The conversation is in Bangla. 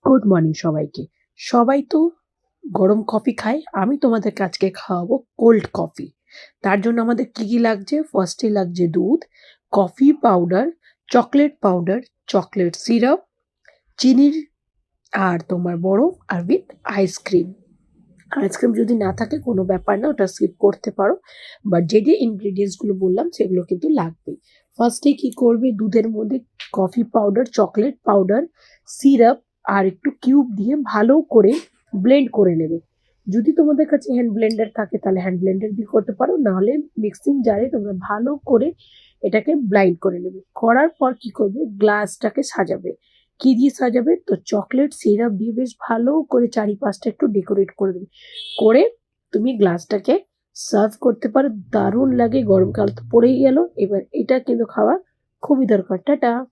গুড মর্নিং সবাইকে। সবাই তো গরম কফি খায়। আমি তোমাদেরকে আজকে খাওয়াবো কোল্ড কফি। তার জন্য আমাদের কি লাগছে? ফার্স্টে লাগছে দুধ, coffee powder, powder, chocolate syrup, চিনির আর তোমার বরফ আর উইথ আইসক্রিম। আইসক্রিম যদি না থাকে কোনো ব্যাপার না, ওটা স্কিপ করতে পারো। বাট যে ইনগ্রেডিয়েন্টস গুলো বললাম সেগুলো কিন্তু লাগবেই। ফার্স্টে কি করবে? দুধের মধ্যে coffee powder, chocolate powder, syrup আর একটু কিউব দিয়ে ভালো করে ব্লেন্ড করে নেবে। যদি তোমাদের কাছে হ্যান্ড ব্লেন্ডার থাকে তাহলে হ্যান্ড ব্লেন্ডার দিয়ে করতে পারো, নাহলে মিক্সিং জারে তোমরা ভালো করে এটাকে ব্লাইন্ড করে নেবে। করার পর কি করবে? গ্লাসটাকে সাজাবে। কি দিয়ে সাজাবে? তো চকলেট সিরাপ দিয়ে বেশ ভালো করে চারিপাশটা একটু ডেকোরেট করে দেবে। করে তুমি গ্লাসটাকে সার্ভ করতে পারো। দারুণ লাগে। গরমকাল তো পড়েই গেল, এবার এটা কিন্তু খাওয়া খুবই দরকার। টাটা।